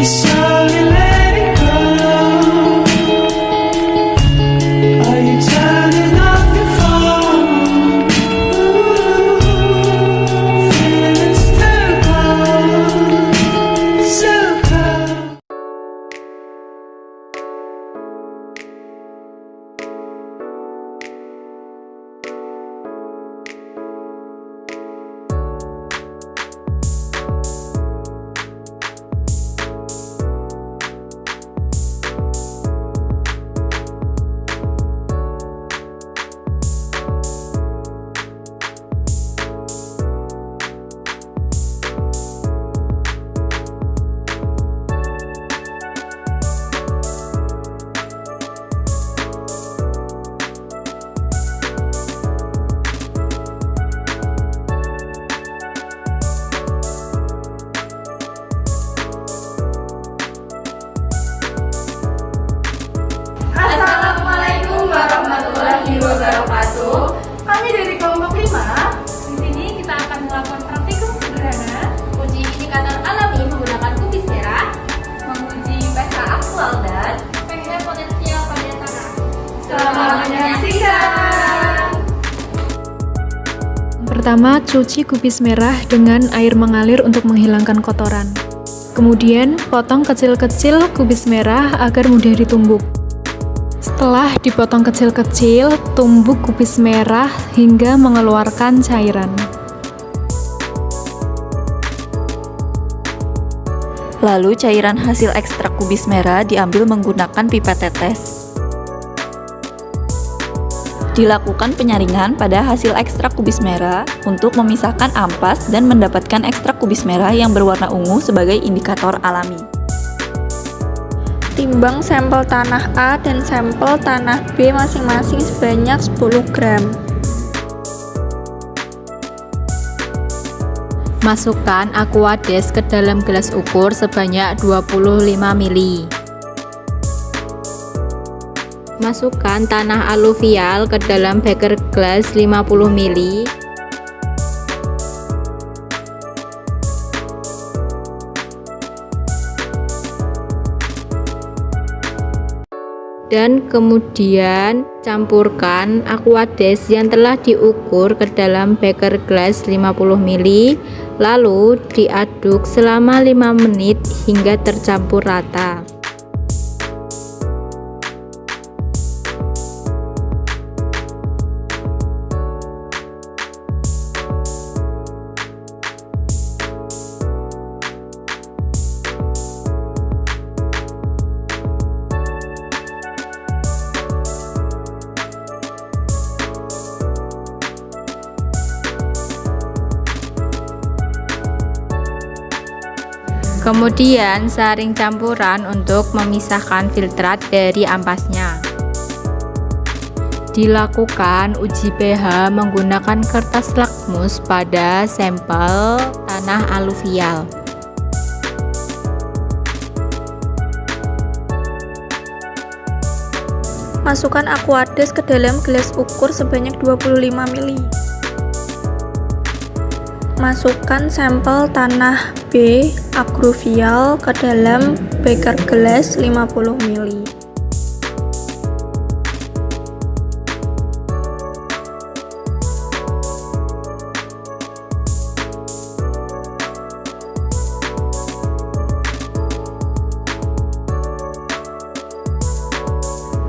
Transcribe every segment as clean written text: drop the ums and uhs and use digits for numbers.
slowly let it go. Are you turning off your phone? Feeling still cold, still cold. Assalamualaikum warahmatullahi wabarakatuh. Kami dari kelompok 5. Di sini kita akan melakukan praktikum sederhana, uji indikator alami menggunakan kubis merah, menguji pH aktual dan pH potensial pada tanah. Selamat menyaksikan. Pertama, cuci kubis merah dengan air mengalir untuk menghilangkan kotoran. Kemudian, potong kecil-kecil kubis merah agar mudah ditumbuk. Setelah dipotong kecil-kecil, tumbuk kubis merah hingga mengeluarkan cairan. Lalu cairan hasil ekstrak kubis merah diambil menggunakan pipet tetes. Dilakukan penyaringan pada hasil ekstrak kubis merah untuk memisahkan ampas dan mendapatkan ekstrak kubis merah yang berwarna ungu sebagai indikator alami. Timbang sampel tanah A dan sampel tanah B masing-masing sebanyak 10 gram. Masukkan Aquades ke dalam gelas ukur sebanyak 25 ml. Masukkan tanah aluvial ke dalam beker gelas 50 ml. Dan kemudian campurkan Aquades yang telah diukur ke dalam beker gelas 50 ml, lalu diaduk selama 5 menit hingga tercampur rata. Kemudian saring campuran untuk memisahkan filtrat dari ampasnya. Dilakukan uji pH menggunakan kertas lakmus pada sampel tanah aluvial. Masukkan Aquades ke dalam gelas ukur sebanyak 25 ml. Masukkan sampel tanah B agruvial ke dalam beker gelas 50 ml.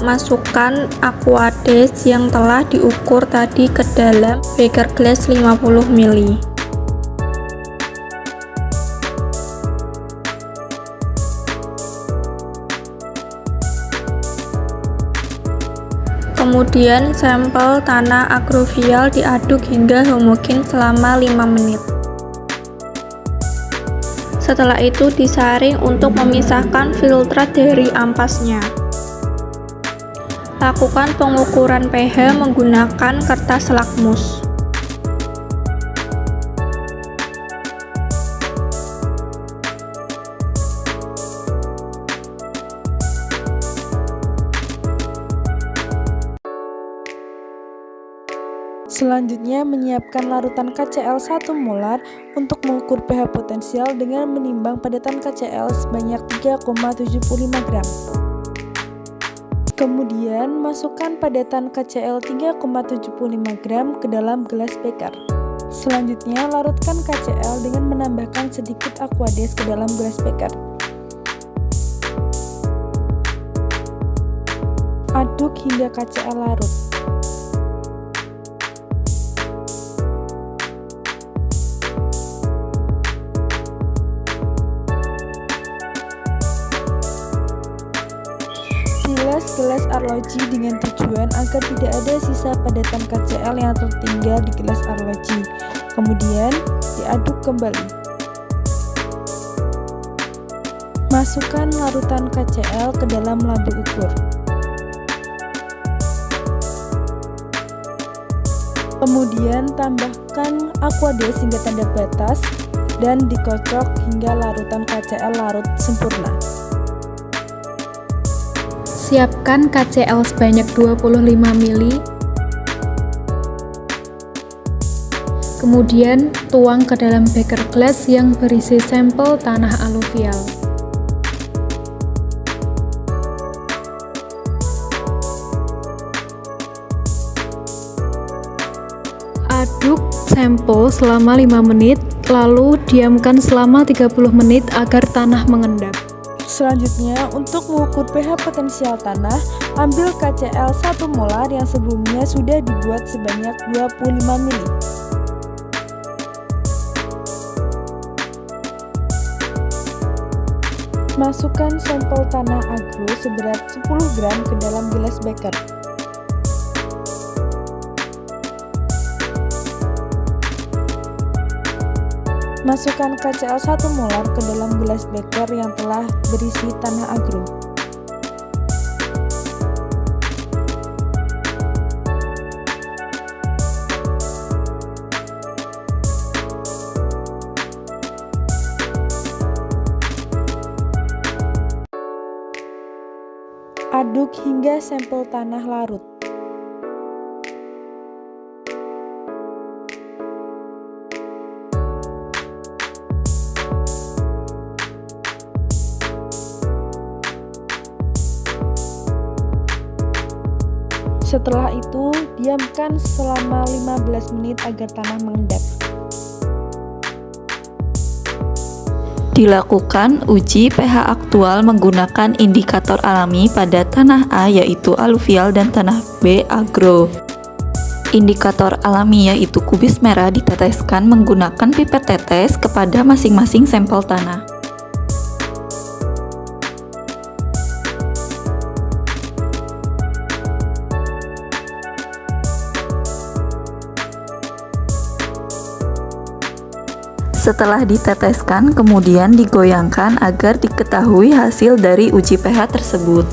Masukkan Aquades yang telah diukur tadi ke dalam beker gelas 50 ml. Kemudian sampel tanah agruvial diaduk hingga homogen selama 5 menit. Setelah itu disaring untuk memisahkan filtrat dari ampasnya. Lakukan pengukuran pH menggunakan kertas lakmus. Selanjutnya, menyiapkan larutan KCl 1 molar untuk mengukur pH potensial dengan menimbang padatan KCl sebanyak 3,75 gram. Kemudian, masukkan padatan KCl 3,75 gram ke dalam gelas beker. Selanjutnya, larutkan KCl dengan menambahkan sedikit Aquades ke dalam gelas beker. Aduk hingga KCl larut. Bilas gelas arloji dengan tujuan agar tidak ada sisa padatan KCl yang tertinggal di gelas arloji. Kemudian diaduk kembali. Masukkan larutan KCl ke dalam lambung ukur. Kemudian tambahkan Aquades hingga tanda batas dan dikocok hingga larutan KCl larut sempurna. Siapkan KCl sebanyak 25 ml. Kemudian tuang ke dalam beker glass yang berisi sampel tanah aluvial. Aduk sampel selama 5 menit, lalu diamkan selama 30 menit agar tanah mengendap. Selanjutnya, untuk mengukur pH potensial tanah, ambil KCl 1 molar yang sebelumnya sudah dibuat sebanyak 25 ml. Masukkan sampel tanah agro seberat 10 gram ke dalam gelas beker. Masukkan KCl 1 molar ke dalam gelas beker yang telah berisi tanah agro. Aduk hingga sampel tanah larut. Setelah itu, diamkan selama 15 menit agar tanah mengendap. Dilakukan uji pH aktual menggunakan indikator alami pada tanah A yaitu aluvial dan tanah B agro. Indikator alami yaitu kubis merah diteteskan menggunakan pipet tetes kepada masing-masing sampel tanah. Setelah diteteskan, kemudian digoyangkan agar diketahui hasil dari uji pH tersebut.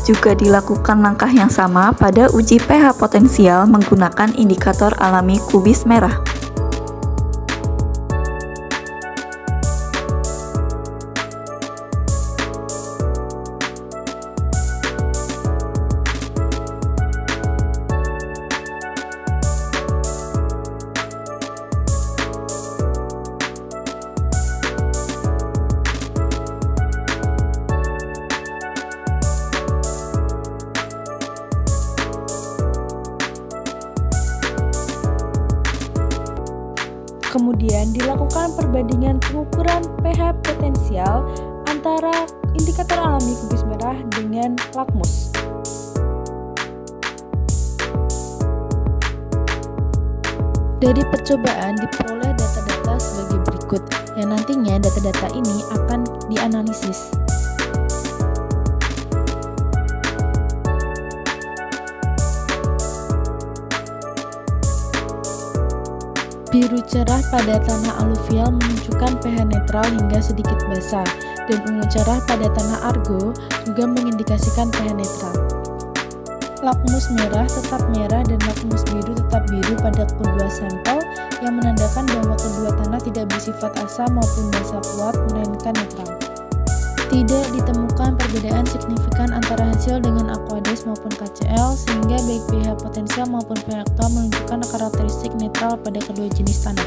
Juga dilakukan langkah yang sama pada uji pH potensial menggunakan indikator alami kubis merah. Kemudian dilakukan perbandingan pengukuran pH potensial antara indikator alami kubis merah dengan lakmus. Dari percobaan diperoleh data-data sebagai berikut, yang nantinya data-data ini akan dianalisis. Biru cerah pada tanah aluvial menunjukkan pH netral hingga sedikit basah, dan ungu cerah pada tanah argo juga mengindikasikan pH netral. Lakmus merah tetap merah dan lakmus biru tetap biru pada kedua sampel, yang menandakan bahwa kedua tanah tidak bersifat asam maupun basa kuat, melainkan netral. Tidak ditemukan perbedaan signifikan antara hasil dengan Aquades maupun KCl, sehingga baik pH potensial maupun pH aktual menunjukkan karakteristik netral pada kedua jenis tanah.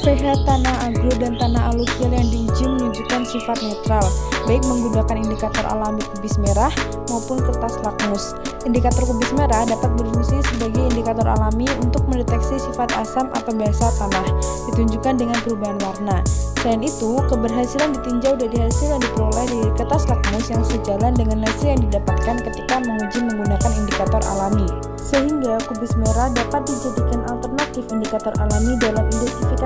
pH tanah agro dan tanah aluvial yang diuji menunjukkan sifat netral, baik menggunakan indikator alami kubis merah maupun kertas lakmus. Indikator kubis merah dapat berfungsi sebagai indikator alami untuk mendeteksi sifat asam atau basa tanah, ditunjukkan dengan perubahan warna. Selain itu, keberhasilan ditinjau dari hasil yang diperoleh dari kertas lakmus yang sejalan dengan hasil yang didapatkan ketika menguji menggunakan indikator alami. Sehingga kubis merah dapat dijadikan alternatif indikator alami dalam identifikasi